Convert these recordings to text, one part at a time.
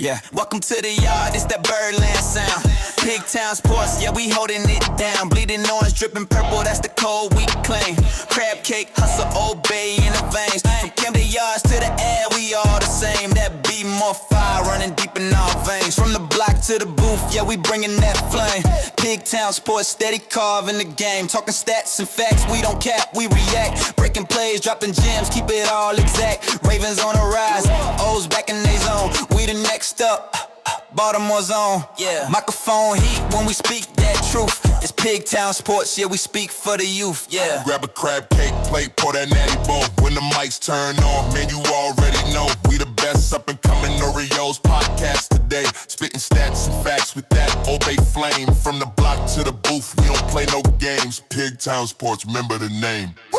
Yeah, welcome to the yard, it's that Birdland sound. Pigtown Sports, yeah, we holding it down. Bleeding orange, dripping purple, that's the code we claim. Crab cake, hustle, Old Bay in the veins. From Camden Yards to the air, we all the same. That beat more fire running deep in our veins. From the block to the booth, yeah, we bringing that flame. Pigtown Sports, steady carving the game. Talking stats and facts, we don't cap, we react. Breaking plays, dropping gems, keep it all exact. Ravens on the rise, O's back in their zone. We the next up, Baltimore zone. Yeah, microphone heat when we speak that truth. It's Pigtown Sports, yeah, we speak for the youth. Yeah. Grab a crab cake plate, pour that natty bowl. When the mics turn on, man, you already know we the best up and coming Orioles podcast today. Spitting stats and facts with that Obey flame. From the block to the booth, we don't play no games. Pigtown Sports, remember the name. Woo!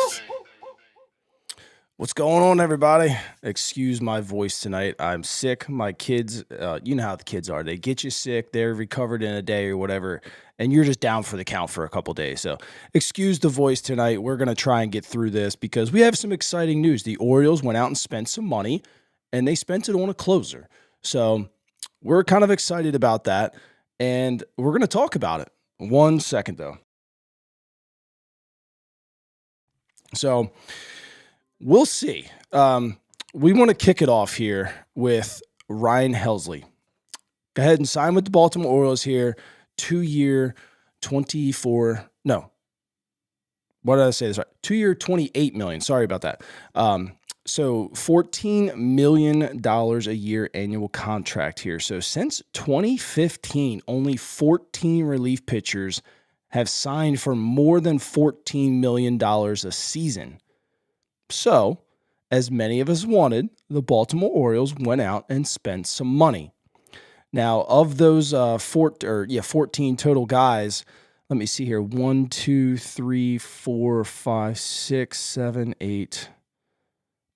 What's going on, everybody? Excuse my voice tonight. I'm sick. My kids, you know how the kids are. They get you sick. They're recovered in a day or whatever, and you're just down for the count for a couple days. So excuse the voice tonight. We're going to try and get through this because we have some exciting news. The Orioles went out and spent some money, and they spent it on a closer. So we're kind of excited about that, and we're going to talk about it. 1 second, though. So we'll see. We want to kick it off here with Ryan Helsley. Go ahead and sign with the Baltimore Orioles here. 2-year, 24. No. What did I say this right? 2-year, $28 million. Sorry about that. So $14 million a year annual contract here. So since 2015, only 14 relief pitchers have signed for more than $14 million a season. So, as many of us wanted, the Baltimore Orioles went out and spent some money. Now, of those 14 total guys, let me see here. 1, 2, 3, 4, 5, 6, 7, 8,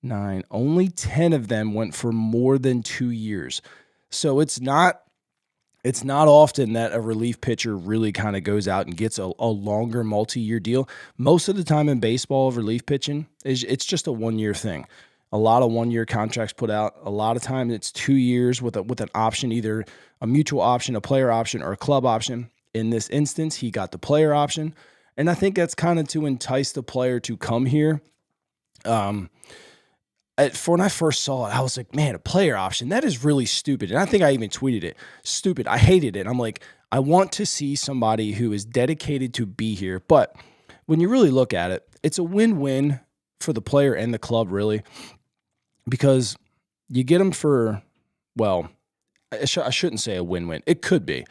9. Only 10 of them went for more than 2 years. So it's not often that a relief pitcher really kind of goes out and gets a longer multi-year deal. Most of the time in baseball, relief pitching, it's just a 1-year thing. A lot of 1-year contracts put out. A lot of times it's 2 years with an option, either a mutual option, a player option, or a club option. In this instance, he got the player option. And I think that's kind of to entice the player to come here. When I first saw it, I was like, man, a player option, that is really stupid. And I think I even tweeted it. Stupid. I hated it. I'm like, I want to see somebody who is dedicated to be here. But when you really look at it, it's a win-win for the player and the club, really, because you get them for, well, I shouldn't say a win-win. It could be.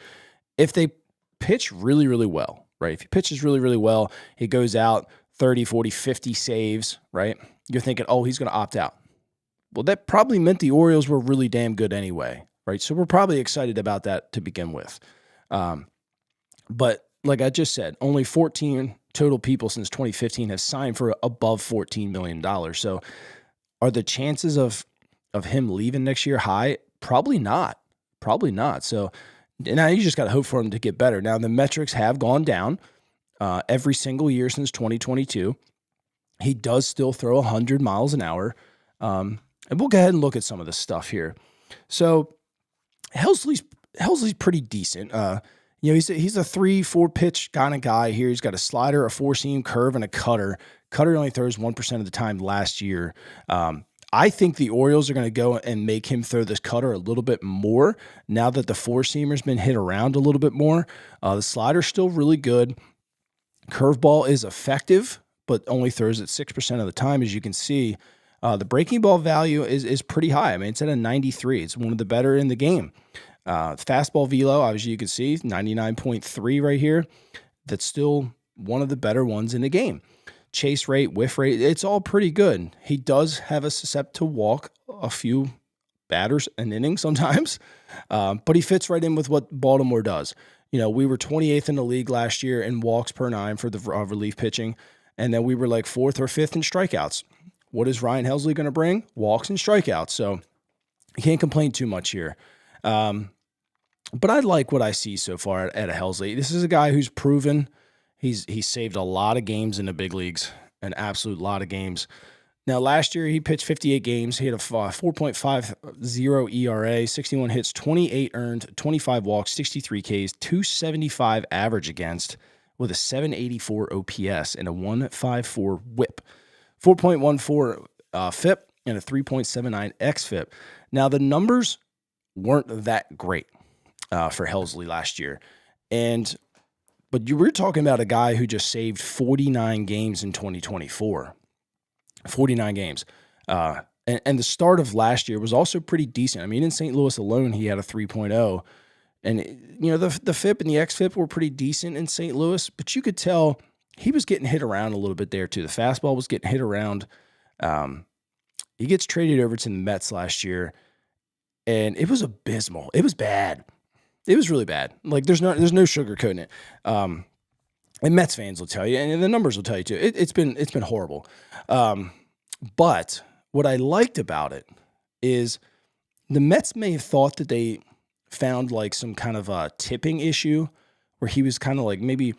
If they pitch really, really well, right? If he pitches really, really well, he goes out 30, 40, 50 saves, right? You're thinking, oh, he's going to opt out. Well, that probably meant the Orioles were really damn good anyway, right? So we're probably excited about that to begin with. But like I just said, only 14 total people since 2015 have signed for above $14 million. So are the chances of him leaving next year high? Probably not. Probably not. So now you just got to hope for him to get better. Now, the metrics have gone down every single year since 2022. He does still throw 100 miles an hour. And we'll go ahead and look at some of this stuff here. So Helsley's pretty decent. He's a 3-4 pitch kind of guy here. He's got a slider, a 4-seam, curve, and a cutter. Cutter only throws 1% of the time last year. I think the Orioles are going to go and make him throw this cutter a little bit more now that the 4-seamer's been hit around a little bit more. The slider's still really good. Curveball is effective, but only throws it 6% of the time, as you can see. The breaking ball value is pretty high. I mean, it's at a 93. It's one of the better in the game. Fastball velo, obviously you can see, 99.3 right here. That's still one of the better ones in the game. Chase rate, whiff rate, it's all pretty good. He does have a suscept to walk a few batters an inning sometimes, but he fits right in with what Baltimore does. We were 28th in the league last year in walks per 9 for the relief pitching, and then we were like 4th or 5th in strikeouts. What is Ryan Helsley going to bring? Walks and strikeouts. So you can't complain too much here. But I like what I see so far at a Helsley. This is a guy who's proven he's saved a lot of games in the big leagues, an absolute lot of games. Now, last year, he pitched 58 games. He had a 4.50 ERA, 61 hits, 28 earned, 25 walks, 63 Ks, 275 average against, with a 784 OPS and a 154 whip, 4.14 FIP, and a 3.79 xFIP. Now, the numbers weren't that great for Helsley last year. But you were talking about a guy who just saved 49 games in 2024. 49 games. And the start of last year was also pretty decent. I mean, in St. Louis alone, he had a 3.0. And, you know, the FIP and the xFIP were pretty decent in St. Louis, but you could tell he was getting hit around a little bit there too. The fastball was getting hit around. He gets traded over to the Mets last year, and it was abysmal. It was bad. It was really bad. Like, there's no sugarcoating it. And Mets fans will tell you, and the numbers will tell you too. It's been horrible. But what I liked about it is the Mets may have thought that they found like some kind of a tipping issue where he was kind of like, maybe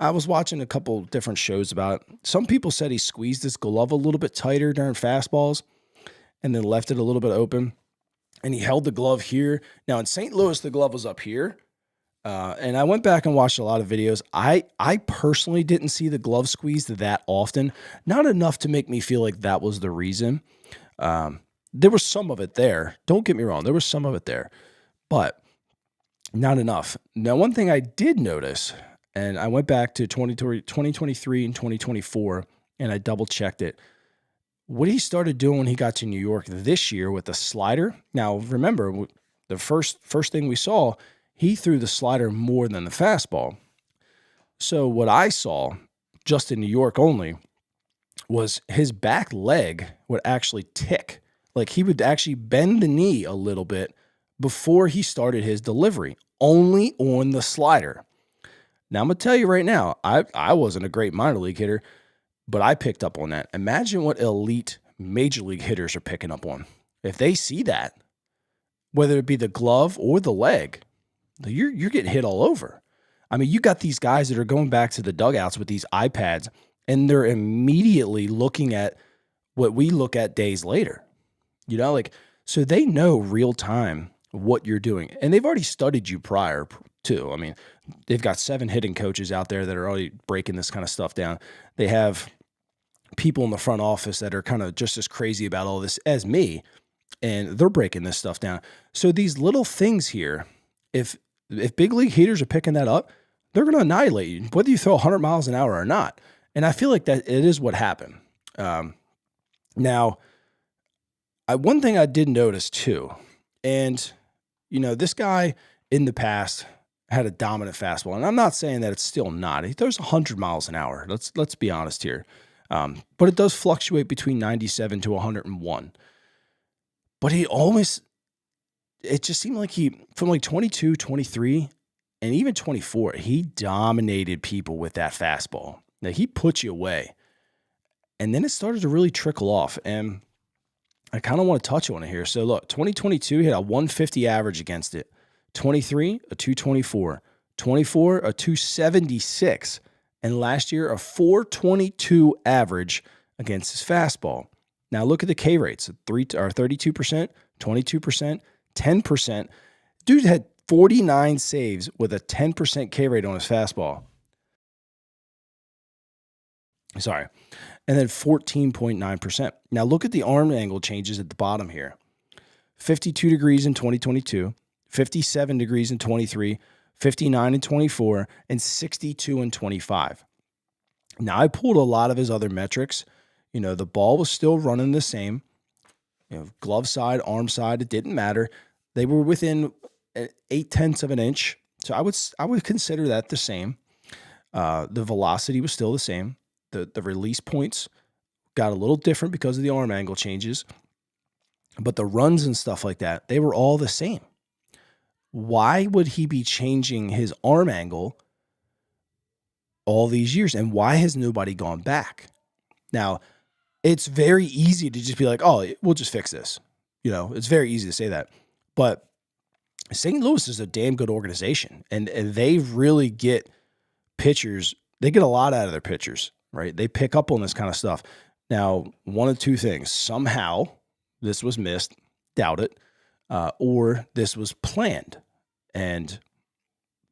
I was watching a couple different shows about it. Some people said he squeezed his glove a little bit tighter during fastballs and then left it a little bit open. And he held the glove here. Now in St. Louis, the glove was up here. And I went back and watched a lot of videos. I personally didn't see the glove squeezed that often. Not enough to make me feel like that was the reason. There was some of it there. Don't get me wrong. There was some of it there. But not enough. Now, one thing I did notice, and I went back to 2023 and 2024, and I double-checked it. What he started doing when he got to New York this year with the slider. Now, remember, the first thing we saw, he threw the slider more than the fastball. So what I saw, just in New York only, was his back leg would actually tick. Like, he would actually bend the knee a little bit before he started his delivery, only on the slider. Now, I'm going to tell you right now, I wasn't a great minor league hitter, but I picked up on that. Imagine what elite major league hitters are picking up on. If they see that, whether it be the glove or the leg, you're getting hit all over. I mean, you got these guys that are going back to the dugouts with these iPads, and they're immediately looking at what we look at days later. You know, like, so they know real time what you're doing. And they've already studied you prior too. I mean, they've got 7 hitting coaches out there that are already breaking this kind of stuff down. They have people in the front office that are kind of just as crazy about all this as me, and they're breaking this stuff down. So these little things here, if big league hitters are picking that up, they're going to annihilate you, whether you throw 100 miles an hour or not. And I feel like that it is what happened. Now, one thing I did notice too, and you know, this guy in the past had a dominant fastball, and I'm not saying that it's still not. He throws 100 miles an hour. Let's be honest here. But it does fluctuate between 97 to 101. But it just seemed like from like 22, 23, and even 24, he dominated people with that fastball. Now, he put you away. And then it started to really trickle off. And I kind of want to touch on it here. So look, 2022, he had a 150 average against it. 23, a 224. 24, a 276. And last year, a 422 average against his fastball. Now look at the K rates, 32%, 22%, 10%. Dude had 49 saves with a 10% K rate on his fastball. Sorry. And then 14.9%. Now look at the arm angle changes at the bottom here. 52 degrees in 2022, 57 degrees in 23, 59 in 24, and 62 in 25. Now I pulled a lot of his other metrics. You know, the ball was still running the same. You know, glove side, arm side, it didn't matter. They were within 0.8 of an inch. So I would consider that the same. The velocity was still the same. The release points got a little different because of the arm angle changes. But the runs and stuff like that, they were all the same. Why would he be changing his arm angle all these years? And why has nobody gone back? Now, it's very easy to just be like, oh, we'll just fix this. You know, it's very easy to say that. But St. Louis is a damn good organization. And they really get pitchers. They get a lot out of their pitchers, right? They pick up on this kind of stuff. Now, one of two things. Somehow this was missed, doubt it, or this was planned. And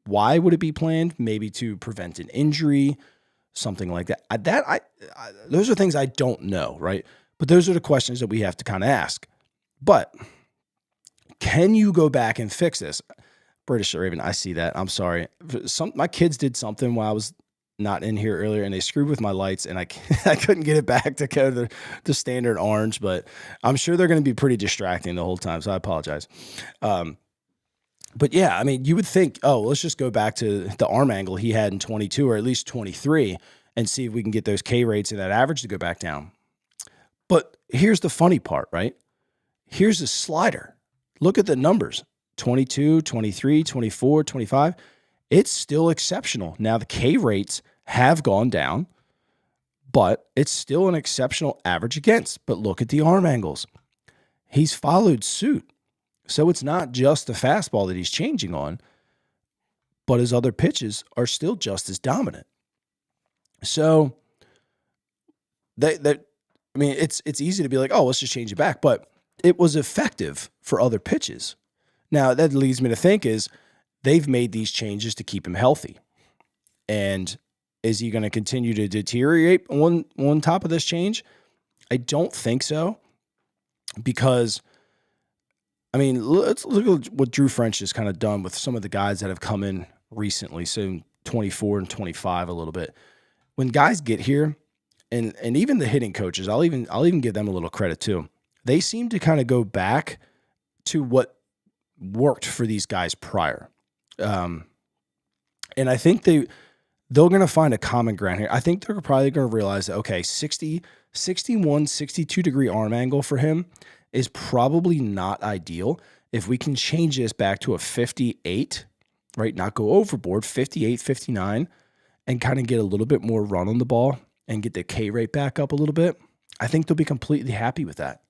why would it be planned? Maybe to prevent an injury, something like that. Those are things I don't know, right? But those are the questions that we have to kind of ask. But can you go back and fix this? British Raven, I see that. I'm sorry. My kids did something while I was not in here earlier, and they screwed with my lights, and I couldn't get it back to go to the standard orange, but I'm sure they're going to be pretty distracting the whole time, so I apologize. But yeah, I mean, you would think, oh, let's just go back to the arm angle he had in 22 or at least 23 and see if we can get those K rates and that average to go back down. But here's the funny part, right? Here's the slider. Look at the numbers, 22, 23, 24, 25. It's still exceptional. Now, the K rates have gone down, but it's still an exceptional average against. But look at the arm angles. He's followed suit. So it's not just the fastball that he's changing on, but his other pitches are still just as dominant. So it's easy to be like, oh, let's just change it back. But it was effective for other pitches. Now, that leads me to think is they've made these changes to keep him healthy. And is he going to continue to deteriorate on top of this change? I don't think so, because I mean, let's look at what Drew French has kind of done with some of the guys that have come in recently, so 24 and 25 a little bit. When guys get here, and even the hitting coaches, I'll even give them a little credit too. They seem to kind of go back to what worked for these guys prior. And I think they're going to find a common ground here. I think they're probably going to realize that, okay, 60, 61, 62 degree arm angle for him is probably not ideal. If we can change this back to a 58, right, not go overboard, 58, 59, and kind of get a little bit more run on the ball and get the K rate back up a little bit, I think they'll be completely happy with that.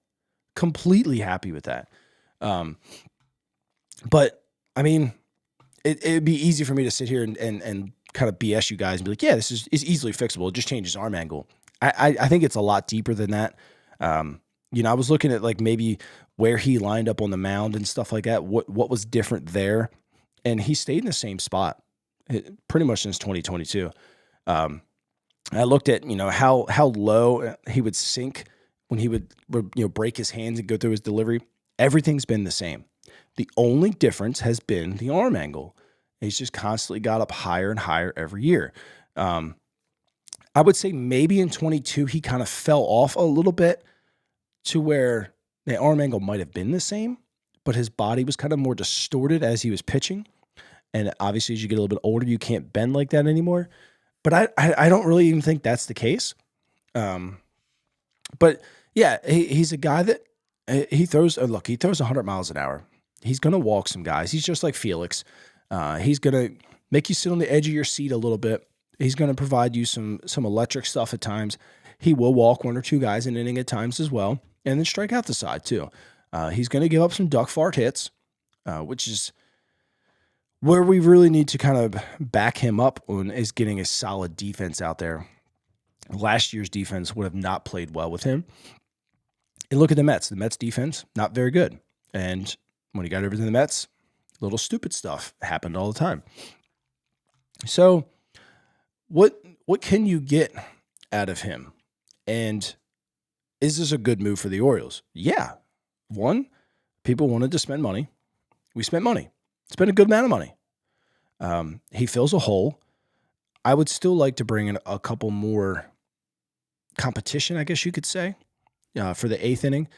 Completely happy with that. But, I mean, it'd be easy for me to sit here and kind of BS you guys and be like, yeah, this is easily fixable. It just changes arm angle. I think it's a lot deeper than that. I was looking at like maybe where he lined up on the mound and stuff like that, what was different there. And he stayed in the same spot pretty much since 2022. I looked at, how low he would sink when he would, break his hands and go through his delivery. Everything's been the same. The only difference has been the arm angle. He's just constantly got up higher and higher every year. I would say maybe in 22, he kind of fell off a little bit to where the arm angle might have been the same, but his body was kind of more distorted as he was pitching. And obviously, as you get a little bit older, you can't bend like that anymore. But I don't really even think that's the case. But yeah, he's a guy that he throws 100 miles an hour. He's going to walk some guys. He's just like Felix. He's going to make you sit on the edge of your seat a little bit. He's going to provide you some electric stuff at times. He will walk one or two guys in an inning at times as well, and then strike out the side too. He's going to give up some duck fart hits, which is where we really need to kind of back him up on, is getting a solid defense out there. Last year's defense would have not played well with him. And look at the Mets. The Mets defense, not very good. And when he got over to the Mets, little stupid stuff happened all the time. So what can you get out of him? And is this a good move for the Orioles? Yeah. One, people wanted to spend money. We spent money. Spent a good amount of money. He fills a hole. I would still like to bring in a couple more competition, I guess you could say, for the eighth inning.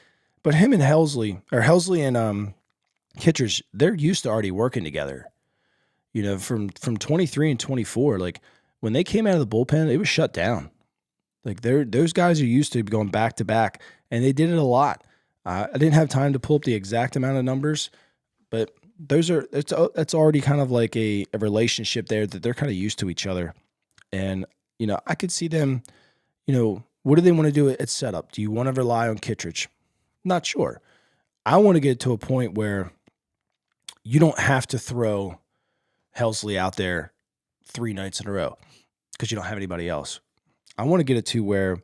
But him and Helsley and Kittredge, they're used to already working together. From 23 and 24, like when they came out of the bullpen, it was shut down. Like those guys are used to going back to back, and they did it a lot. I didn't have time to pull up the exact amount of numbers, but it's already kind of like a relationship there that they're kind of used to each other. And, I could see them, what do they want to do at setup? Do you want to rely on Kittredge? Not sure. I want to get to a point where you don't have to throw Helsley out there 3 nights in a row because you don't have anybody else. I want to get it to where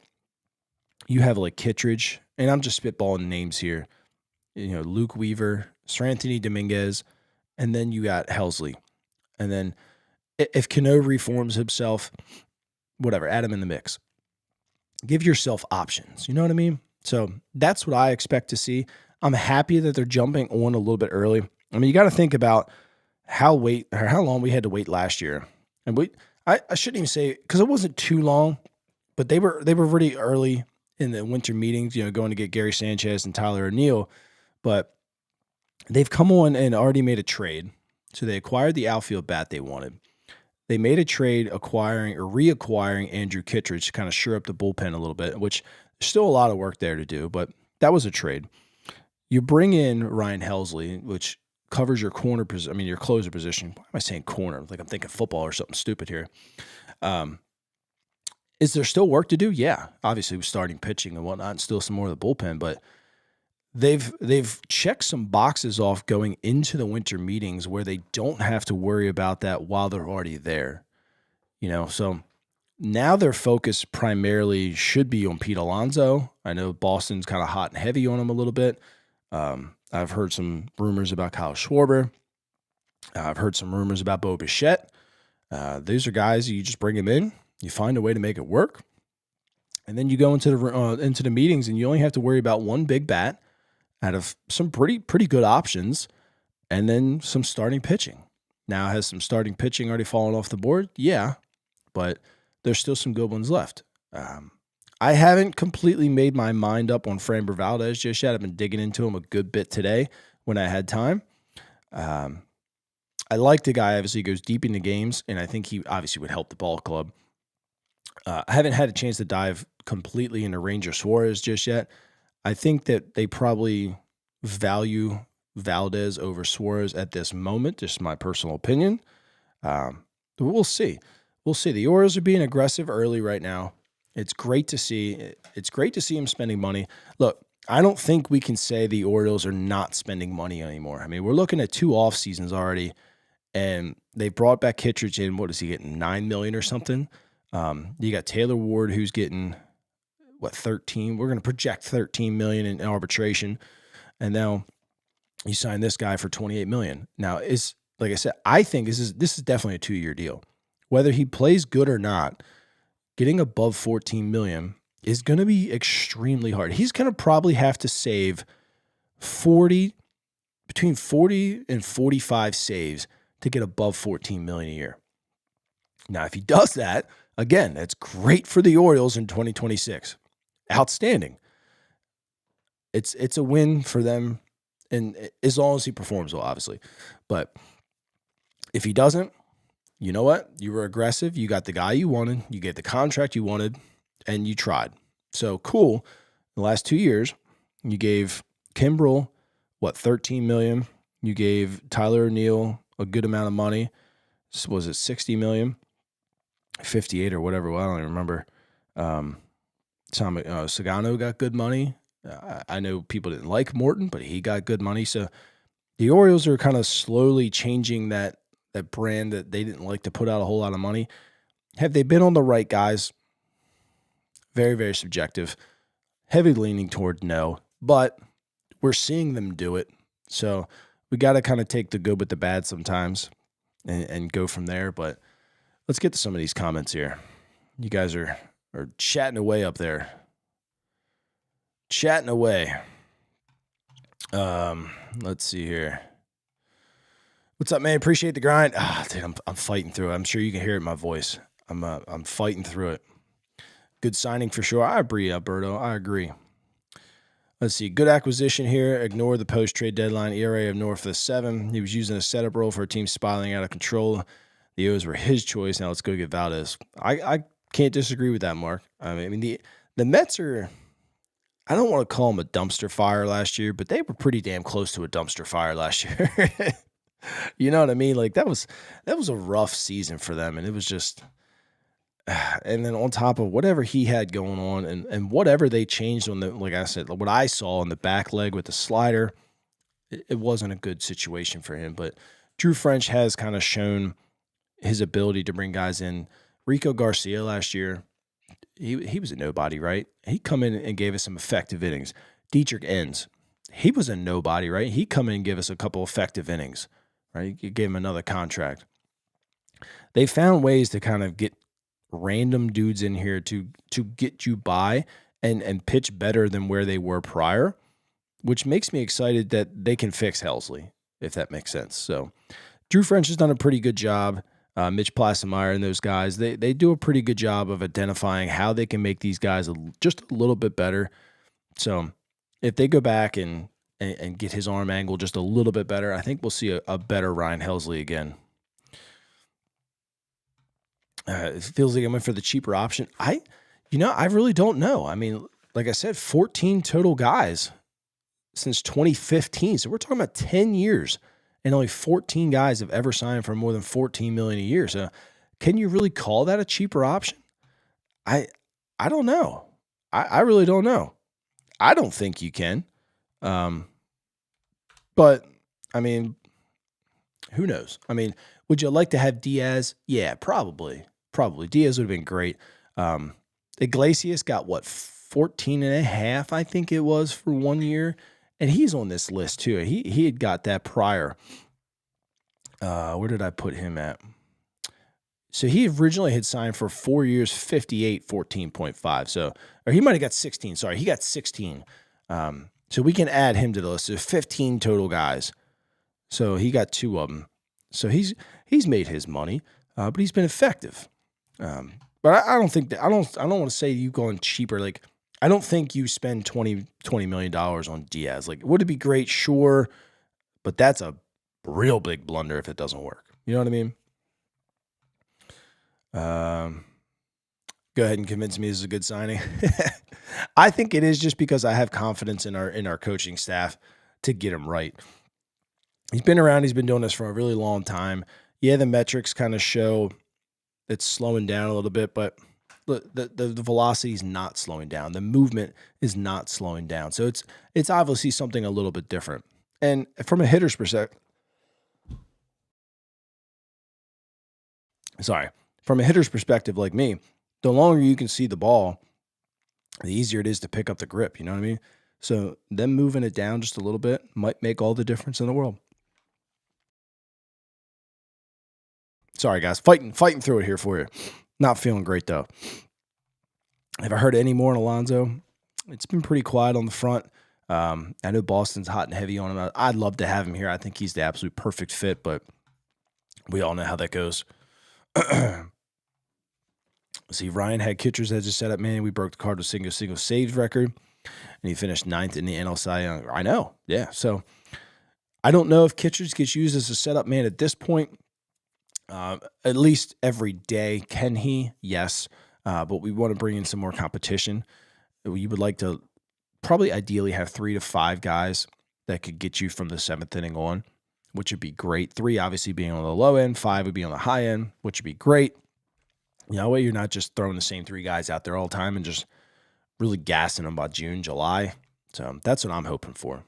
you have like Kittredge, and I'm just spitballing names here. Luke Weaver, Sir Anthony Dominguez, and then you got Helsley. And then if Cano reforms himself, whatever, add him in the mix. Give yourself options. You know what I mean? So that's what I expect to see. I'm happy that they're jumping on a little bit early. I mean, you got to think about how long we had to wait last year. And I shouldn't even say, because it wasn't too long, but they were really early in the winter meetings, going to get Gary Sanchez and Tyler O'Neill. But they've come on and already made a trade. So they acquired the outfield bat they wanted. They made a trade reacquiring Andrew Kittredge to kind of shore up the bullpen a little bit, which there's still a lot of work there to do, but that was a trade. You bring in Ryan Helsley, which covers your your closer position. Why am I saying corner? Like I'm thinking football or something stupid here. Is there still work to do? Yeah, obviously with starting pitching and whatnot, and still some more of the bullpen, but they've checked some boxes off going into the winter meetings where they don't have to worry about that while they're already there. So now their focus primarily should be on Pete Alonso. I know Boston's kind of hot and heavy on him a little bit. I've heard some rumors about Kyle Schwarber. I've heard some rumors about Bo Bichette. These are guys you just bring them in, you find a way to make it work, and then you go into the meetings and you only have to worry about one big bat out of some pretty good options, and then some starting pitching. Now, has some starting pitching already fallen off the board? Yeah, but there's still some good ones left. I haven't completely made my mind up on Framber Valdez just yet. I've been digging into him a good bit today when I had time. I like the guy. Obviously, he goes deep into games, and I think he obviously would help the ball club. I haven't had a chance to dive completely into Ranger Suarez just yet. I think that they probably value Valdez over Suarez at this moment, just my personal opinion. We'll see. The Orioles are being aggressive early right now. It's great to see. It's great to see him spending money. Look, I don't think we can say the Orioles are not spending money anymore. I mean, we're looking at 2 off seasons already, and they brought back Kittredge in. What is he getting, $9 million or something? You got Taylor Ward, who's getting 13. We're going to project $13 million in arbitration, and now you sign this guy for $28 million. Now, like I said, I think this is definitely a 2-year deal. Whether he plays good or not, getting above $14 million is going to be extremely hard. He's going to probably have to save between 40 and 45 saves to get above $14 million a year. Now, if he does that, again, that's great for the Orioles in 2026. Outstanding. It's a win for them, and as long as he performs well, obviously. But if he doesn't, you know what? You were aggressive. You got the guy you wanted. You get the contract you wanted, and you tried. So cool. The last 2 years, you gave Kimbrel, $13 million. You gave Tyler O'Neill a good amount of money. Was it $60 million? 58 or whatever. Well, I don't even remember. Sagano got good money. I know people didn't like Morton, but he got good money. So the Orioles are kind of slowly changing that brand that they didn't like to put out a whole lot of money. Have they been on the right guys? Very, very subjective. Heavy leaning toward no, but we're seeing them do it. So we got to kind of take the good with the bad sometimes and go from there. But let's get to some of these comments here. You guys are chatting away up there. Chatting away. Let's see here. What's up, man? Appreciate the grind. Dude, I'm fighting through it. I'm sure you can hear it in my voice. I'm fighting through it. Good signing for sure. I agree, Alberto. I agree. Let's see. Good acquisition here. Ignore the post-trade deadline. ERA of north of 7. He was using a setup role for a team spiraling out of control. The O's were his choice. Now let's go get Valdez. I can't disagree with that, Mark. I mean, the Mets are, I don't want to call them a dumpster fire last year, but they were pretty damn close to a dumpster fire last year. You know what I mean? Like that was a rough season for them, and it was just, and then on top of whatever he had going on, and whatever they changed on the, like I said, what I saw on the back leg with the slider, it wasn't a good situation for him. But Drew French has kind of shown his ability to bring guys in. Rico Garcia last year, he was a nobody, right? He come in and gave us some effective innings. Dietrich Enns, he was a nobody, right? He come in and give us a couple effective innings, right? You gave him another contract. They found ways to kind of get random dudes in here to get you by and pitch better than where they were prior, which makes me excited that they can fix Helsley, if that makes sense. So Drew French has done a pretty good job. Mitch Plassemeyer and those guys, they do a pretty good job of identifying how they can make these guys just a little bit better. So if they go back and get his arm angle just a little bit better, I think we'll see a better Ryan Helsley again. It feels like I went for the cheaper option. I really don't know. I mean, like I said, 14 total guys since 2015. So we're talking about 10 years, and only 14 guys have ever signed for more than $14 million a year. So can you really call that a cheaper option? I don't know. I really don't know. I don't think you can. But I mean, who knows? I mean, would you like to have Diaz? Yeah, probably. Diaz would have been great. Iglesias got 14 and a half, I think it was, for 1 year. And he's on this list too. He had got that prior. Where did I put him at? So he originally had signed for 4 years, 58, 14.5. So, or he might have got 16. Sorry, he got 16. So we can add him to the list. There's 15 total guys. So he got 2 of them. So he's made his money, but he's been effective. But I don't think that I don't want to say you going cheaper. Like, I don't think you spend $20 million on Diaz. Like, would it be great? Sure, but that's a real big blunder if it doesn't work. You know what I mean? Go ahead and convince me this is a good signing. I think it is, just because I have confidence in our coaching staff to get him right. He's been around. He's been doing this for a really long time. Yeah, the metrics kind of show it's slowing down a little bit, but the velocity is not slowing down. The movement is not slowing down. So it's obviously something a little bit different. And from a hitter's perspective, like me, the longer you can see the ball, the easier it is to pick up the grip. You know what I mean? So them moving it down just a little bit might make all the difference in the world. Sorry, guys. Fighting through it here for you. Not feeling great, though. Have I heard any more on Alonso? It's been pretty quiet on the front. I know Boston's hot and heavy on him. I'd love to have him here. I think he's the absolute perfect fit, but we all know how that goes. See, Ryan had Kitchers as a setup man. We broke the Cardinals' single saves record, and he finished 9th in the NL Cy Young. I know, yeah. So I don't know if Kitchers gets used as a setup man at this point. At least every day. Can he? Yes. But we want to bring in some more competition. We would like to probably ideally have 3 to 5 guys that could get you from the 7th inning on, which would be great. 3 obviously being on the low end, 5 would be on the high end, which would be great. You know, you're not just throwing the same 3 guys out there all the time and just really gassing them by June, July. So that's what I'm hoping for.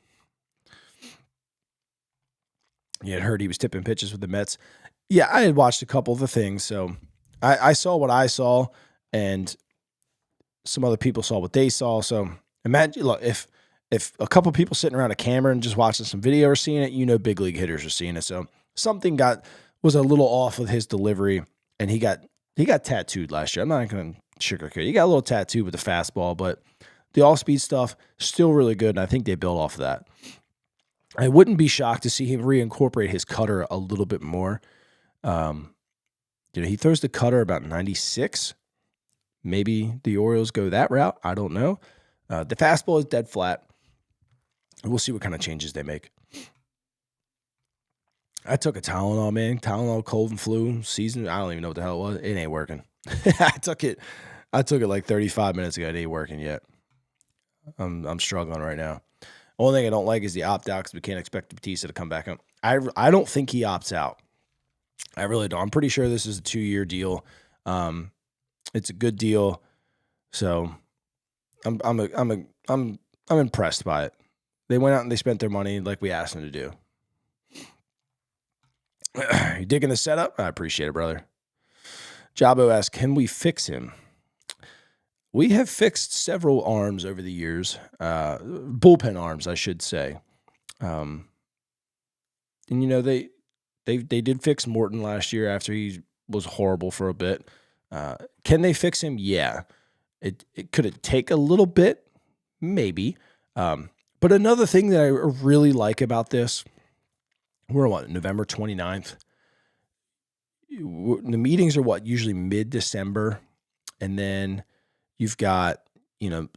You had heard he was tipping pitches with the Mets. Yeah, I had watched a couple of the things, so I saw what I saw, and some other people saw what they saw. So imagine, look, if a couple of people sitting around a camera and just watching some video are seeing it, you know, big league hitters are seeing it. So something was a little off with his delivery, and he got tattooed last year. I'm not going to sugarcoat. He got a little tattooed with the fastball, but the off-speed stuff still really good, and I think they built off of that. I wouldn't be shocked to see him reincorporate his cutter a little bit more. He throws the cutter about 96. Maybe the Orioles go that route. I don't know. The fastball is dead flat. We'll see what kind of changes they make. I took a Tylenol, man. Tylenol, cold and flu season. I don't even know what the hell it was. It ain't working. I took it like 35 minutes ago. It ain't working yet. I'm struggling right now. Only thing I don't like is the opt-out, because we can't expect Batista to come back up. I don't think he opts out. I really don't. I'm pretty sure this is a 2-year deal. It's a good deal, so I'm impressed by it. They went out and they spent their money like we asked them to do. You digging the setup? I appreciate it, brother. Jabo asks, can we fix him? we have fixed several arms over the years, bullpen arms, I should say. And they did fix Morton last year after he was horrible for a bit. Can they fix him? Yeah. It could it take a little bit? Maybe. But another thing that I really like about this, we're on November 29th. The meetings are usually mid-December, and then you've got, the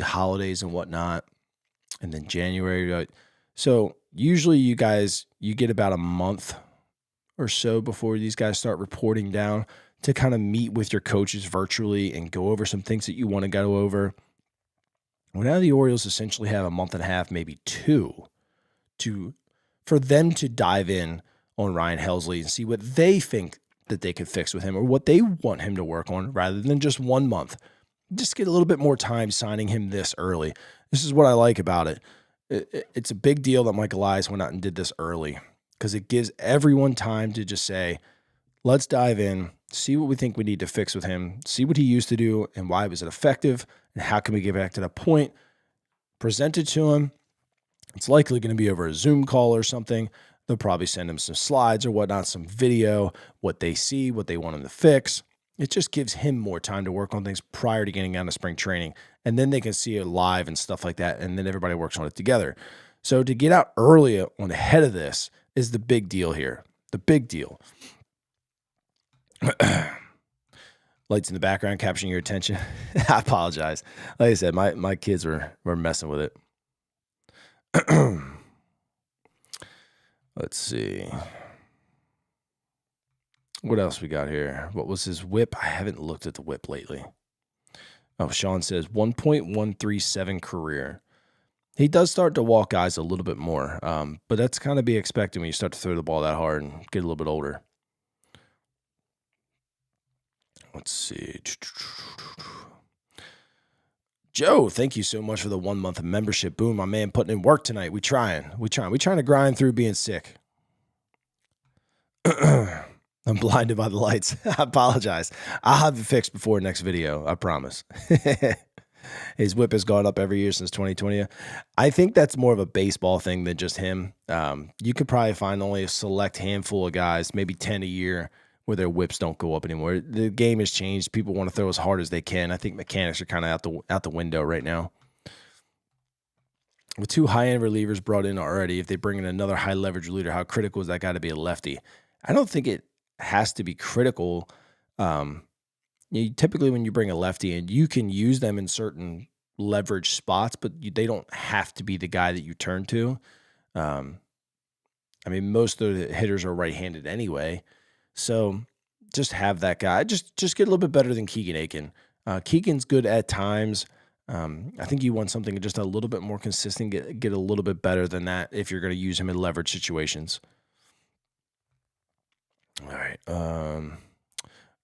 holidays and whatnot, and then January. So usually you get about a month or so before these guys start reporting down to kind of meet with your coaches virtually and go over some things that you want to go over. Well, now the Orioles essentially have a month and a half, maybe two, for them to dive in on Ryan Helsley and see what they think that they could fix with him or what they want him to work on rather than just 1 month. Just get a little bit more time signing him this early. This is what I like about it. It's a big deal that Mike Elias went out and did this early because it gives everyone time to just say, let's dive in, see what we think we need to fix with him, see what he used to do and why was it effective, and how can we get back to that point, present it to him. It's likely going to be over a Zoom call or something. They'll probably send him some slides or whatnot, some video, what they see, what they want him to fix. It just gives him more time to work on things prior to getting down to spring training. And then they can see it live and stuff like that. And then everybody works on it together. So to get out early on ahead of this is the big deal here. The big deal. Lights in the background capturing your attention. I apologize. Like I said, my kids were messing with it. Let's see. What else we got here? What was his whip? I haven't looked at the whip lately. Oh, Sean says 1.137 career. He does start to walk guys a little bit more, but that's kind of be expected when you start to throw the ball that hard and get a little bit older. Let's see. Joe, thank you so much for the 1 month of membership. Boom, my man, putting in work tonight. We trying to grind through being sick. I'm blinded by the lights. I apologize. I'll have it fixed before next video. I promise. His whip has gone up every year since 2020. I think that's more of a baseball thing than just him. You could probably find only a select handful of guys, maybe 10 a year, where their whips don't go up anymore. The game has changed. People want to throw as hard as they can. I think mechanics are kind of out the window right now. With 2 high-end relievers brought in already, if they bring in another high-leverage reliever, how critical is that guy to be a lefty? I don't think it has to be critical. Typically when you bring a lefty in, you can use them in certain leverage spots, but they don't have to be the guy that you turn to. Most of the hitters are right-handed anyway. So just have that guy. Just get a little bit better than Keegan Aiken. Keegan's good at times. I think you want something just a little bit more consistent, get a little bit better than that if you're going to use him in leverage situations. All right.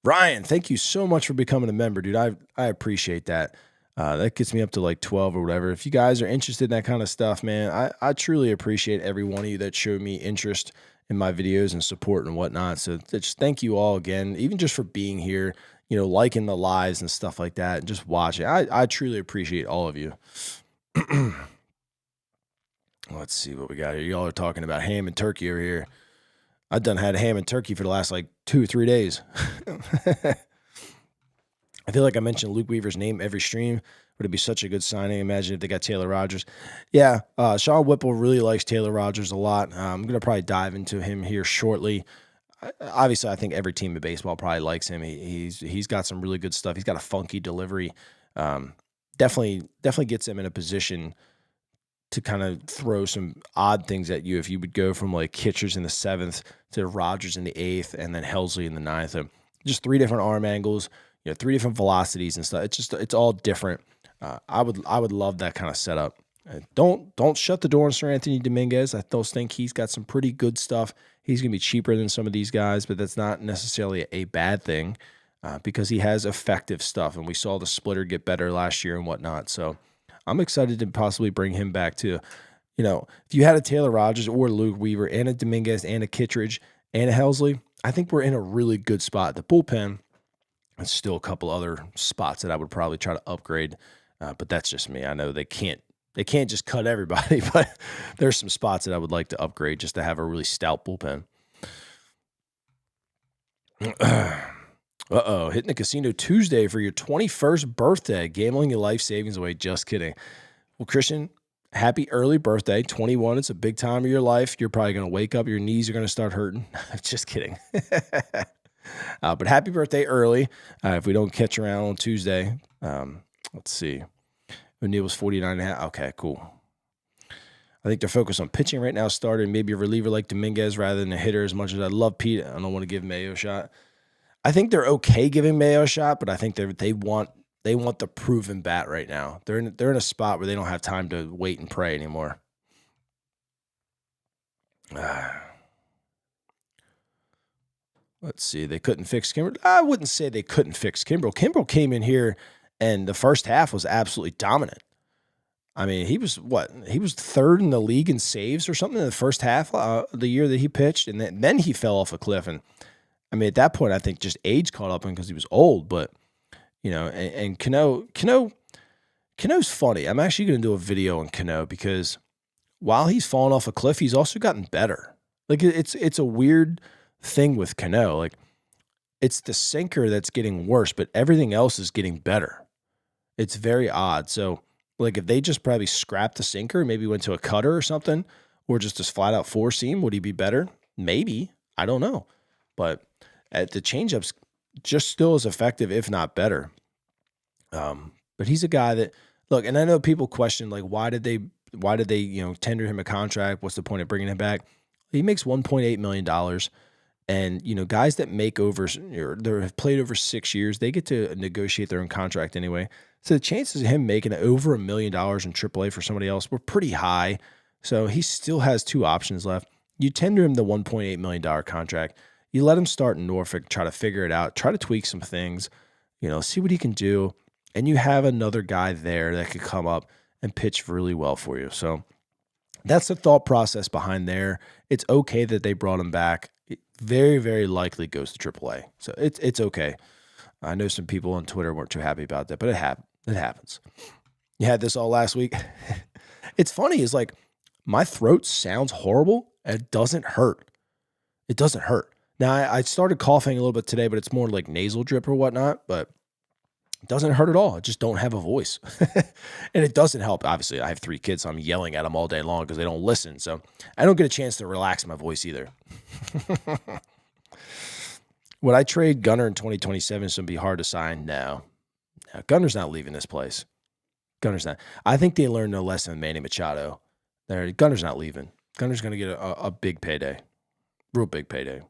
Ryan, thank you so much for becoming a member, dude. I appreciate that. That gets me up to like 12 or whatever. If you guys are interested in that kind of stuff, man, I truly appreciate every one of you that showed me interest in my videos and support and whatnot. So just thank you all again, even just for being here, liking the lives and stuff like that and just watching. I truly appreciate all of you. Let's see what we got here. Y'all are talking about ham and turkey over here. I've had ham and turkey for the last 2 or 3 days. I feel like I mentioned Luke Weaver's name every stream. Would it be such a good signing? Imagine if they got Taylor Rogers. Yeah, Sean Whipple really likes Taylor Rogers a lot. I'm going to probably dive into him here shortly. Obviously, I think every team in baseball probably likes him. He's got some really good stuff. He's got a funky delivery. Definitely gets him in a position to kind of throw some odd things at you if you would go from Kitchers in the 7th to Rogers in the 8th and then Helsley in the 9th. Just 3 different arm angles, 3 different velocities and stuff. It's all different. I would love that kind of setup. Don't shut the door on Sir Anthony Dominguez. I still think he's got some pretty good stuff. He's going to be cheaper than some of these guys, but that's not necessarily a bad thing because he has effective stuff, and we saw the splitter get better last year and whatnot. So I'm excited to possibly bring him back too. If you had a Taylor Rogers or Luke Weaver and a Dominguez and a Kittredge and a Helsley, I think we're in a really good spot. The bullpen There's still a couple other spots that I would probably try to upgrade, but that's just me. I know they can't just cut everybody, but there's some spots that I would like to upgrade just to have a really stout bullpen. Hitting the casino Tuesday for your 21st birthday, gambling your life savings away. Just kidding. Well, Christian, happy early birthday, 21. It's a big time of your life. You're probably going to wake up, your knees are going to start hurting. Just kidding. But happy birthday early. If we don't catch around on Tuesday, let's see. O'Neal was 49.5. Okay, cool. I think they're focused on pitching right now, starting maybe a reliever like Dominguez rather than a hitter. As much as I love Pete, I don't want to give Mayo a shot. I think they're okay giving Mayo a shot, but I think they want the proven bat right now. They're in a spot where they don't have time to wait and pray anymore. Let's see. They couldn't fix Kimbrel. I wouldn't say they couldn't fix Kimbrel. Kimbrel came in here, and the first half was absolutely dominant. I mean, he was third in the league in saves or something in the first half the year that he pitched, and then he fell off a cliff. And I mean, at that point, I think just age caught up him because he was old. But and Cano's funny. I'm actually going to do a video on Cano because while he's fallen off a cliff, he's also gotten better. Like it's a weird thing with Cano. Like it's the sinker that's getting worse, but everything else is getting better. It's very odd. So like if they just probably scrapped the sinker, maybe went to a cutter or something, or just a flat out four seam, would he be better? Maybe. I don't know. But at the changeup's just still as effective, if not better. But he's a guy that look, and I know people question like why did they tender him a contract? What's the point of bringing him back? He makes $1.8 million. And, guys that make over or have played over 6 years, they get to negotiate their own contract anyway. So the chances of him making over $1 million in AAA for somebody else were pretty high. So he still has two options left. You tender him the $1.8 million contract. You let him start in Norfolk, try to figure it out, try to tweak some things, see what he can do. And you have another guy there that could come up and pitch really well for you. So that's the thought process behind there. It's okay that they brought him back. It very, very likely goes to AAA. So it's okay. I know some people on Twitter weren't too happy about that, but it happens. You had this all last week. It's funny is like my throat sounds horrible and it doesn't hurt. It doesn't hurt. Now I started coughing a little bit today, but it's more like nasal drip or whatnot, but it doesn't hurt at all. I just don't have a voice. And it doesn't help. Obviously, I have 3 kids, so I'm yelling at them all day long because they don't listen. So I don't get a chance to relax my voice either. Would I trade Gunnar in 2027? It's going to be hard to sign. No. Gunner's not leaving this place. Gunner's not. I think they learned no lesson with Manny Machado. Gunner's not leaving. Gunner's going to get a big payday. Real big payday.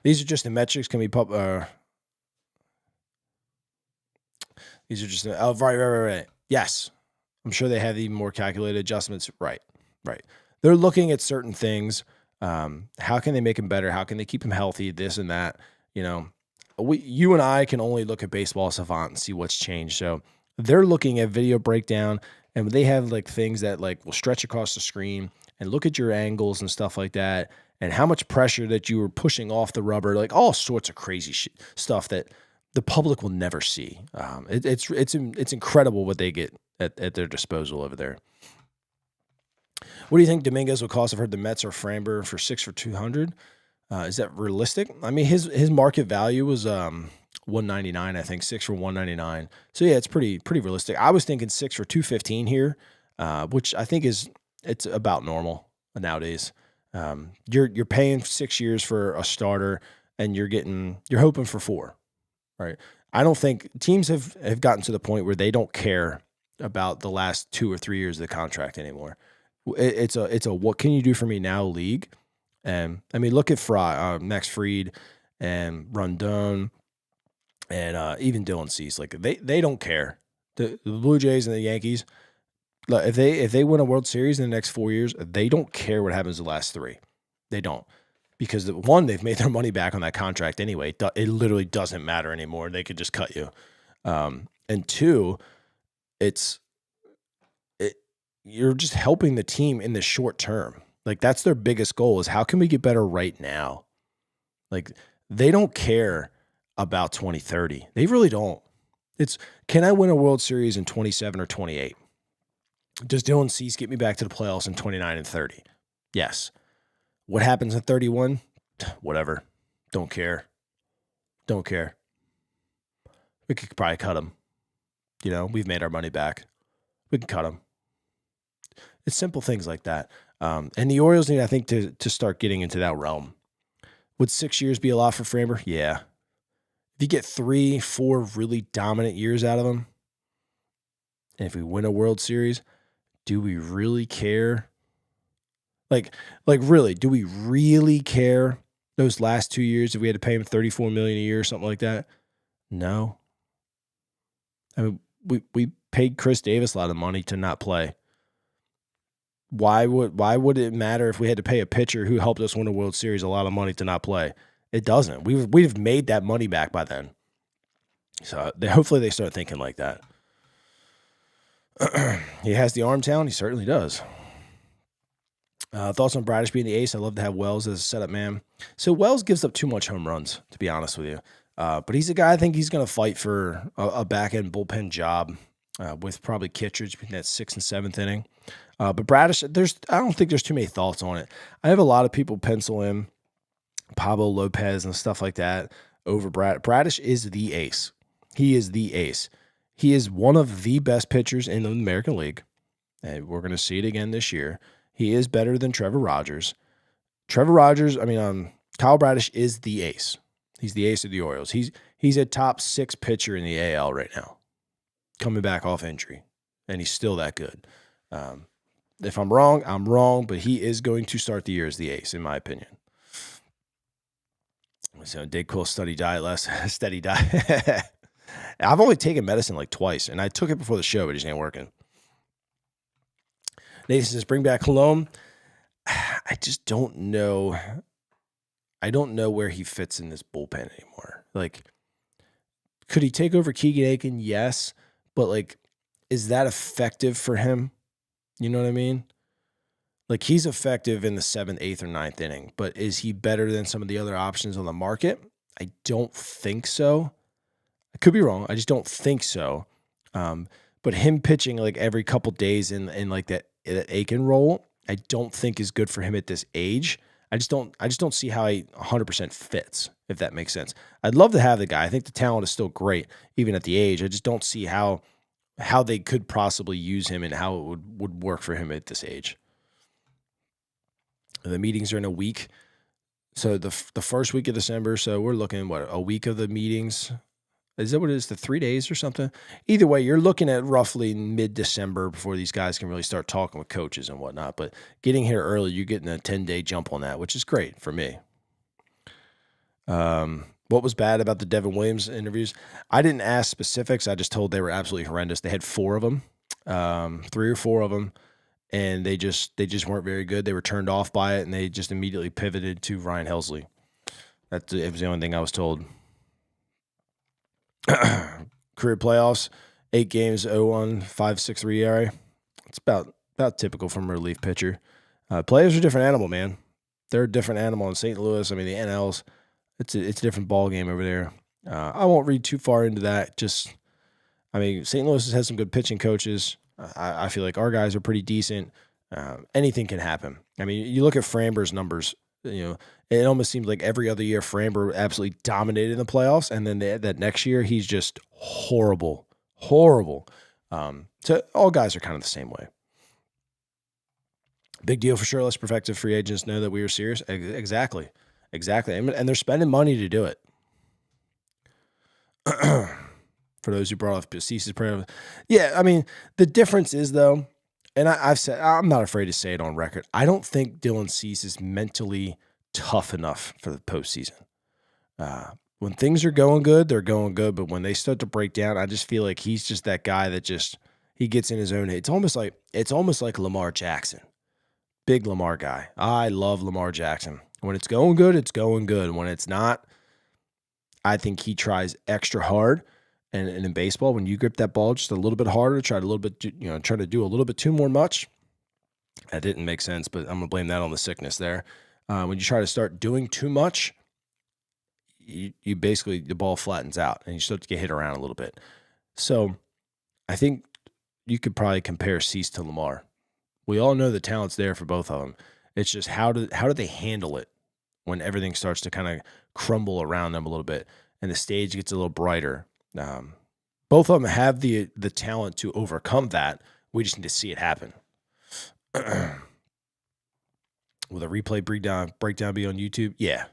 These are just the metrics. Can we These are just, right. Yes. I'm sure they have even more calculated adjustments. Right. They're looking at certain things. How can they make him better? How can they keep him healthy? This and that. You and I can only look at Baseball Savant and see what's changed. So they're looking at video breakdown, and they have like things that like will stretch across the screen and look at your angles and stuff like that, and how much pressure that you were pushing off the rubber, like all sorts of crazy stuff that the public will never see. It's incredible what they get at their disposal over there. What do you think Dominguez will cost? I've heard the Mets are Framber for 6 for $200. Is that realistic? I mean, his market value was $199, I think, 6 for $199. So yeah, it's pretty realistic. I was thinking 6 for $215 here, which I think it's about normal nowadays. You're paying 6 years for a starter, and you're hoping for 4. Right. I don't think teams have gotten to the point where they don't care about the last 2 or 3 years of the contract anymore. It's a what can you do for me now league. And I mean, look at Max Fried and Rondon and even Dylan Cease. Like they don't care. The Blue Jays and the Yankees, if they win a World Series in the next 4 years, they don't care what happens the last 3. They don't. Because one, they've made their money back on that contract anyway. It literally doesn't matter anymore. They could just cut you. And 2, you're just helping the team in the short term. Like that's their biggest goal is how can we get better right now? Like they don't care about 2030. They really don't. It's, can I win a World Series in 27 or 28? Does Dylan Cease get me back to the playoffs in 29 and 30? Yes. What happens in 31? Whatever. Don't care. Don't care. We could probably cut him. You know, we've made our money back. We can cut him. It's simple things like that. And the Orioles need, I think, to start getting into that realm. Would 6 years be a lot for Framber? Yeah. If you get 3-4 really dominant years out of him, and if we win a World Series, do we really care? Like really, do we really care those last 2 years if we had to pay him $34 million a year or something like that? No. I mean, we paid Chris Davis a lot of money to not play. Why would it matter if we had to pay a pitcher who helped us win a World Series a lot of money to not play? It doesn't. We've made that money back by then. So hopefully they start thinking like that. He has the arm talent. He certainly does. Thoughts on Bradish being the ace? I'd love to have Wells as a setup man. So Wells gives up too much home runs, to be honest with you. But he's a guy I think he's going to fight for a back-end bullpen job with probably Kittredge between that 6th and 7th inning. But Bradish, I don't think there's too many thoughts on it. I have a lot of people pencil in Pablo Lopez and stuff like that over Bradish. Bradish is the ace. He is the ace. He is one of the best pitchers in the American League. And we're going to see it again this year. He is better than Trevor Rogers. Kyle Bradish is the ace. He's the ace of the Orioles. He's a top 6 pitcher in the AL right now, coming back off injury, and he's still that good. If I'm wrong, I'm wrong, but he is going to start the year as the ace, in my opinion. So Dayquil steady diet. I've only taken medicine like twice, and I took it before the show, but it just ain't working. Nathan says, bring back Colomb. I just don't know. I don't know where he fits in this bullpen anymore. Like, could he take over Keegan Aiken? Yes. But, like, is that effective for him? You know what I mean? Like, he's effective in the 7th, 8th, or 9th inning. But is he better than some of the other options on the market? I don't think so. I could be wrong. I just don't think so. But him pitching, like, every couple days in like, that Aiken role, I don't think is good for him at this age. I just don't see how he 100% fits, if that makes sense. I'd love to have the guy. I think the talent is still great, even at the age. I just don't see how they could possibly use him and how it would work for him at this age. The meetings are in a week. So the first week of December, so we're looking, a week of the meetings? Is that what it is, the 3 days or something? Either way, you're looking at roughly mid-December before these guys can really start talking with coaches and whatnot. But getting here early, you're getting a 10-day jump on that, which is great for me. What was bad about the Devin Williams interviews? I didn't ask specifics. I just told they were absolutely horrendous. They had 4 of them, 3 or 4 of them, and they just weren't very good. They were turned off by it, and they just immediately pivoted to Ryan Helsley. It was the only thing I was told. Career playoffs, 8 games, 0-1, 5.63 ERA. It's about typical from a relief pitcher. Players are a different animal, man. They're a different animal in St. Louis. I mean, the NLs, it's a different ball game over there. I won't read too far into that. St. Louis has some good pitching coaches. I feel like our guys are pretty decent. Anything can happen. I mean, you look at Framber's numbers. You know, it almost seems like every other year Framber absolutely dominated in the playoffs, and then that next year he's just horrible. So all guys are kind of the same way. Big deal for sure. Let's prospective free agents know that we were serious. Exactly. And they're spending money to do it. For those who brought up Cease's prayer. Yeah, I mean, the difference is, though, and I've said, I'm not afraid to say it on record, I don't think Dylan Cease is mentally tough enough for the postseason. When things are going good, they're going good, but when they start to break down, I just feel like he's just that guy that he gets in his own head. It's almost like Lamar Jackson. Big Lamar guy. I love Lamar Jackson. When it's going good, it's going good. When it's not, I think he tries extra hard. And in baseball, when you grip that ball just a little bit harder, try to do a little bit too much. That didn't make sense, but I'm going to blame that on the sickness there. When you try to start doing too much, you basically, the ball flattens out and you start to get hit around a little bit. So I think you could probably compare Cease to Lamar. We all know the talent's there for both of them. It's just how do they handle it when everything starts to kind of crumble around them a little bit and the stage gets a little brighter. Both of them have the talent to overcome that. We just need to see it happen. Will the replay breakdown be on YouTube? Yeah.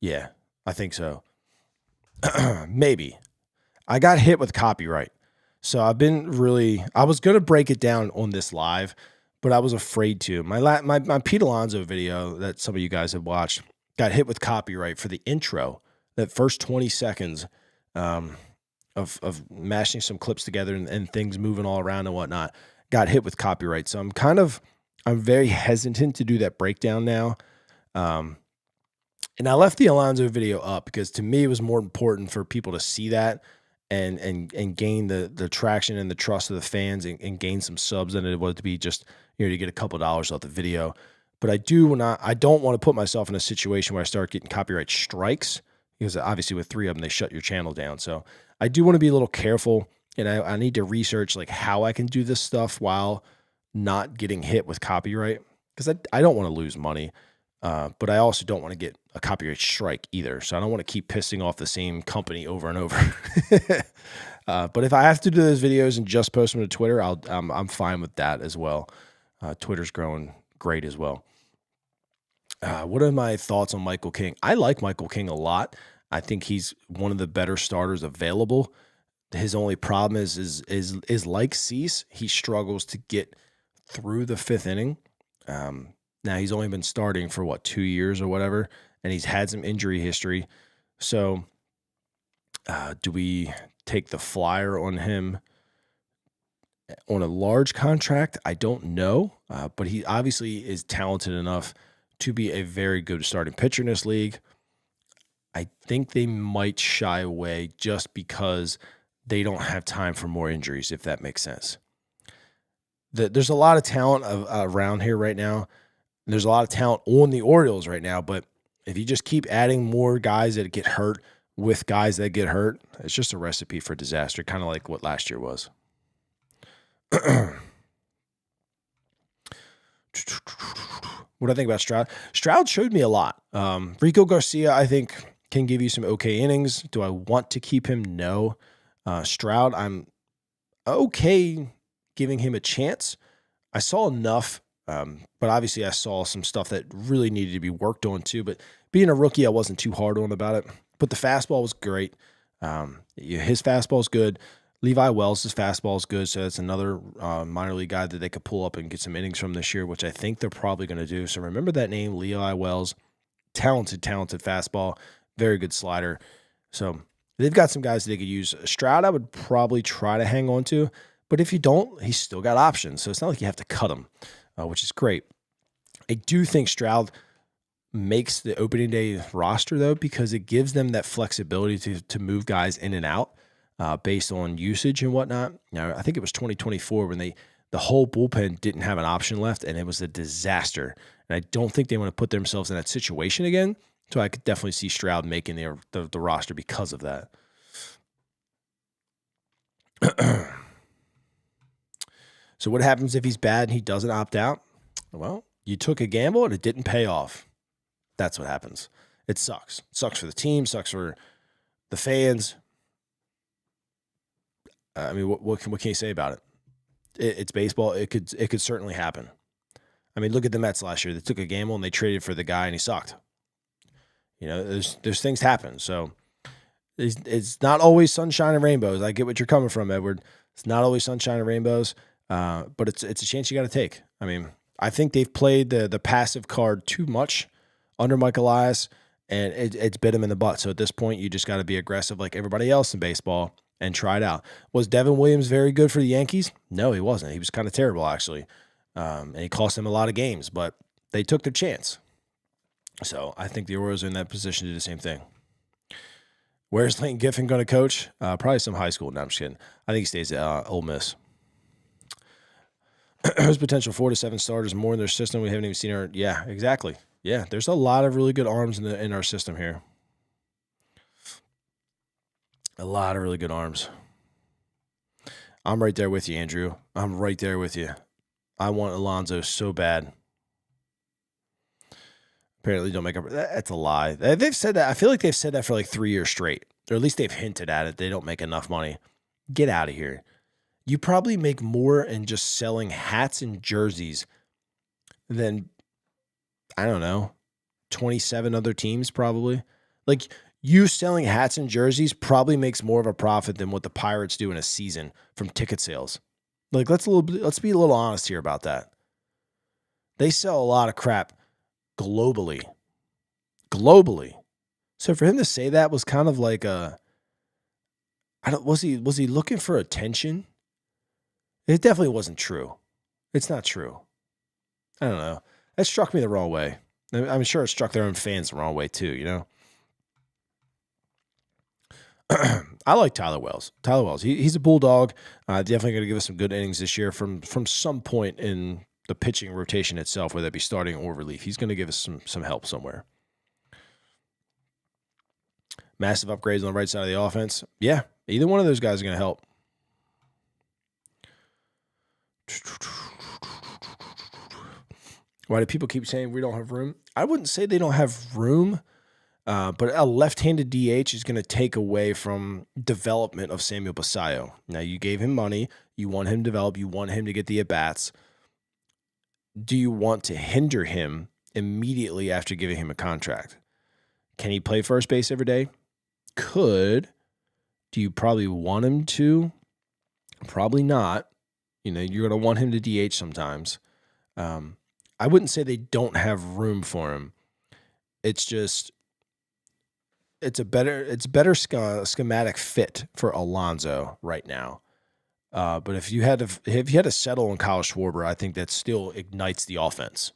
Yeah, I think so. Maybe. I got hit with copyright. So I was going to break it down on this live, but I was afraid to. My Pete Alonso video that some of you guys have watched got hit with copyright for the intro, that first 20 seconds of mashing some clips together and things moving all around and whatnot, got hit with copyright. So I'm very hesitant to do that breakdown now. And I left the Alonso video up because to me it was more important for people to see that and gain the traction and the trust of the fans and gain some subs than it was to be just, to get a couple dollars off the video. But I don't want to put myself in a situation where I start getting copyright strikes, because obviously with 3 of them, they shut your channel down. So I do want to be a little careful, and I need to research like how I can do this stuff while not getting hit with copyright, because I don't want to lose money. But I also don't want to get a copyright strike either. So I don't want to keep pissing off the same company over and over. But if I have to do those videos and just post them to Twitter, I'm fine with that as well. Twitter's growing great as well. What are my thoughts on Michael King? I like Michael King a lot. I think he's one of the better starters available. His only problem is like Cease, he struggles to get through the 5th inning. Now he's only been starting for 2 years or whatever, and he's had some injury history. So do we take the flyer on him on a large contract? I don't know, but he obviously is talented enough to be a very good starting pitcher in this league. I think they might shy away just because they don't have time for more injuries, if that makes sense. There's a lot of talent around here right now. There's a lot of talent on the Orioles right now, but if you just keep adding more guys that get hurt with guys that get hurt, it's just a recipe for disaster, kind of like what last year was. What do I think about Stroud? Stroud showed me a lot. Rico Garcia, I think, can give you some okay innings. Do I want to keep him? No. Stroud, I'm okay giving him a chance. I saw enough, but obviously I saw some stuff that really needed to be worked on too. But being a rookie, I wasn't too hard on about it. But the fastball was great. His fastball is good. Levi Wells' fastball is good, so that's another minor league guy that they could pull up and get some innings from this year, which I think they're probably going to do. So remember that name, Levi Wells. Talented fastball. Very good slider. So they've got some guys that they could use. Stroud, I would probably try to hang on to, but if you don't, he's still got options. So it's not like you have to cut him, which is great. I do think Stroud makes the opening day roster, though, because it gives them that flexibility to move guys in and out based on usage and whatnot. Now, I think it was 2024 when the whole bullpen didn't have an option left, and it was a disaster. And I don't think they want to put themselves in that situation again. So I could definitely see Stroud making the roster because of that. So what happens if he's bad and he doesn't opt out? Well, you took a gamble and it didn't pay off. That's what happens. It sucks. It sucks for the team, sucks for the fans. I mean, what can you say about it? It's baseball. It could certainly happen. I mean, look at the Mets last year. They took a gamble and they traded for the guy and he sucked. You know, there's things happen. So it's not always sunshine and rainbows. I get what you're coming from, Edward. It's not always sunshine and rainbows, but it's a chance you got to take. I mean, I think they've played the passive card too much under Mike Elias, and it's bit him in the butt. So at this point, you just got to be aggressive like everybody else in baseball and try it out. Was Devin Williams very good for the Yankees? No, he wasn't. He was kind of terrible, actually. And he cost them a lot of games, but they took their chance. So I think the Orioles are in that position to do the same thing. Where's Lane Kiffin going to coach? Probably some high school. No, I'm just kidding. I think he stays at Ole Miss. There's potential 4 to 7 starters more in their system. We haven't even seen her. Yeah, exactly. Yeah, there's a lot of really good arms in our system here. A lot of really good arms. I'm right there with you, Andrew. I'm right there with you. I want Alonso so bad. Apparently don't make up. That's a lie. They've said that. I feel like they've said that for like 3 years straight. Or at least they've hinted at it. They don't make enough money. Get out of here. You probably make more in just selling hats and jerseys than, I don't know, 27 other teams probably. Like, you selling hats and jerseys probably makes more of a profit than what the Pirates do in a season from ticket sales. Like, let's be a little honest here about that. They sell a lot of crap globally. So for him to say that was kind of like was he looking for attention? It definitely wasn't true. It's not true. I don't know. That struck me the wrong way. I'm sure it struck their own fans the wrong way too, you know? I like Tyler Wells. He's a bulldog. Definitely going to give us some good innings this year from some point in the pitching rotation itself, whether that be starting or relief. He's going to give us some help somewhere. Massive upgrades on the right side of the offense. Yeah, either one of those guys are going to help. Why do people keep saying we don't have room? I wouldn't say they don't have room. But a left-handed DH is going to take away from development of Samuel Basallo. Now, you gave him money. You want him to develop. You want him to get the at-bats. Do you want to hinder him immediately after giving him a contract? Can he play first base every day? Could. Do you probably want him to? Probably not. You know, you're going to want him to DH sometimes. I wouldn't say they don't have room for him. It's just... It's a better schematic fit for Alonso right now. But if you had to settle on Kyle Schwarber, I think that still ignites the offense.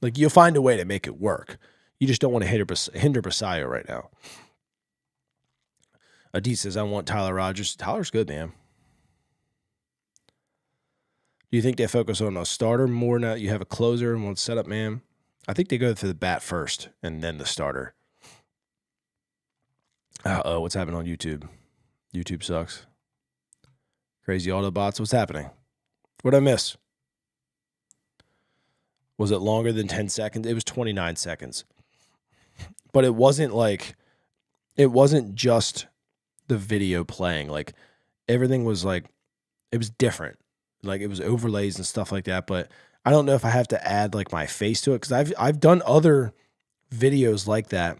Like, you'll find a way to make it work. You just don't want to hinder Basallo right now. Adit says, I want Tyler Rogers. Tyler's good, man. Do you think they focus on a starter more now that you have a closer and one setup man? I think they go for the bat first and then the starter. Uh-oh, what's happening on YouTube? YouTube sucks. Crazy Autobots, what's happening? What'd I miss? Was it longer than 10 seconds? It was 29 seconds. But it wasn't just the video playing. Like, everything was like, it was different. Like, it was overlays and stuff like that. But I don't know if I have to add like my face to it, because I've done other videos like that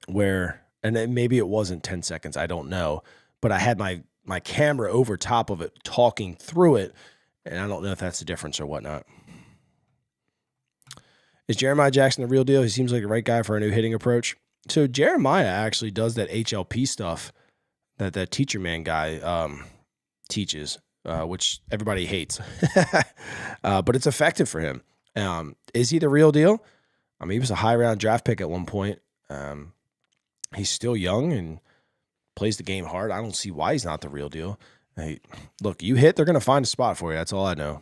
where... And then maybe it wasn't 10 seconds. I don't know. But I had my camera over top of it talking through it. And I don't know if that's the difference or whatnot. Is Jeremiah Jackson the real deal? He seems like the right guy for a new hitting approach. So Jeremiah actually does that HLP stuff that teacher man guy teaches, which everybody hates. But it's effective for him. Is he the real deal? I mean, he was a high round draft pick at one point. He's still young and plays the game hard. I don't see why he's not the real deal. Hey, look, you hit, they're going to find a spot for you. That's all I know.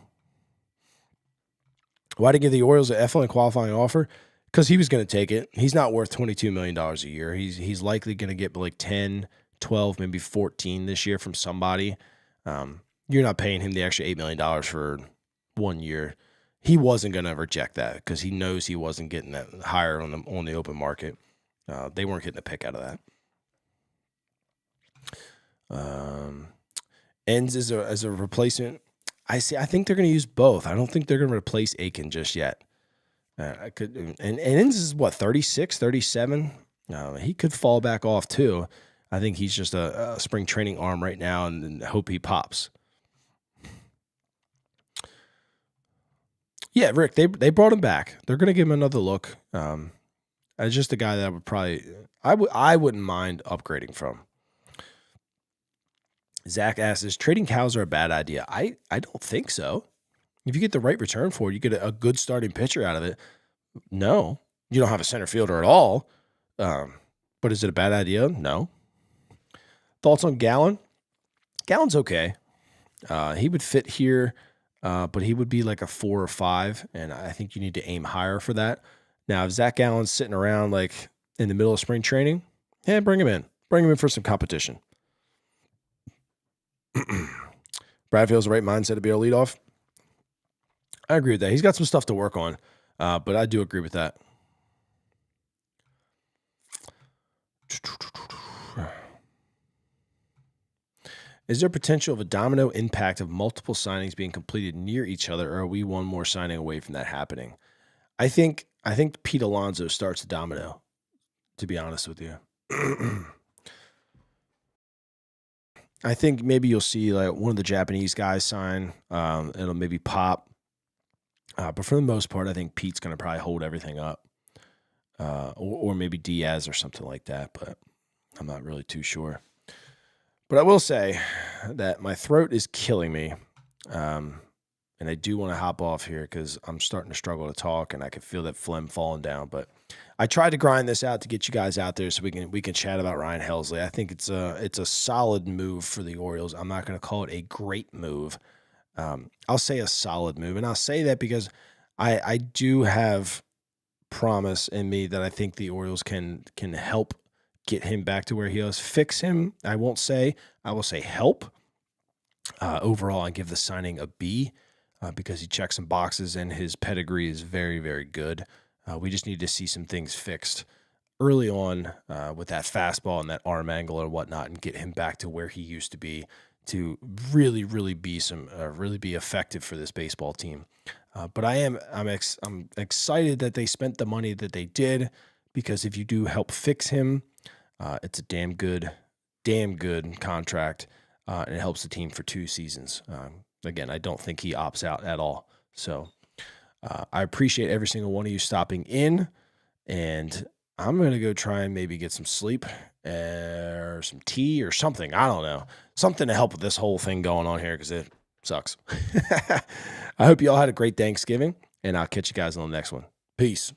Why did he give the Orioles an excellent qualifying offer? Because he was going to take it. He's not worth $22 million a year. He's likely going to get like 10, 12, maybe 14 this year from somebody. You're not paying him the extra $8 million for 1 year. He wasn't going to reject that because he knows he wasn't getting that higher on the open market. They weren't getting a pick out of that. Ends as a replacement. I think they're going to use both. I don't think they're going to replace Aiken just yet. And Ends is what, 36, 37? He could fall back off too. I think he's just a spring training arm right now, and hope he pops. Yeah, Rick, they brought him back. They're going to give him another look. As just a guy that I would probably, I wouldn't mind upgrading from. Zach asks, is trading Cowser a bad idea? I don't think so. If you get the right return for it, you get a good starting pitcher out of it. No, you don't have a center fielder at all. But is it a bad idea? No. Thoughts on Gallen? Gallen's okay. He would fit here, but he would be like a 4 or 5, and I think you need to aim higher for that. Now, if Zach Allen's sitting around like in the middle of spring training, bring him in. Bring him in for some competition. Brad feels the right mindset to be our leadoff. I agree with that. He's got some stuff to work on, but I do agree with that. Is there potential of a domino impact of multiple signings being completed near each other, or are we one more signing away from that happening? I think Pete Alonso starts the domino, to be honest with you. I think maybe you'll see like one of the Japanese guys sign. It'll maybe pop. But for the most part, I think Pete's going to probably hold everything up. Or maybe Diaz or something like that, but I'm not really too sure. But I will say that my throat is killing me. And I do want to hop off here because I'm starting to struggle to talk and I can feel that phlegm falling down. But I tried to grind this out to get you guys out there so we can chat about Ryan Helsley. I think it's a solid move for the Orioles. I'm not going to call it a great move. I'll say a solid move. And I'll say that because I do have promise in me that I think the Orioles can help get him back to where he was. Fix him, I will say help. Overall, I give the signing a B because he checks some boxes and his pedigree is very, very good. We just need to see some things fixed early on with that fastball and that arm angle and whatnot and get him back to where he used to be to really, really be effective for this baseball team. But I'm excited that they spent the money that they did because if you do help fix him, it's a damn good contract, and it helps the team for 2 seasons. Again, I don't think he opts out at all. So I appreciate every single one of you stopping in, and I'm going to go try and maybe get some sleep or some tea or something. I don't know. Something to help with this whole thing going on here because it sucks. I hope you all had a great Thanksgiving, and I'll catch you guys on the next one. Peace.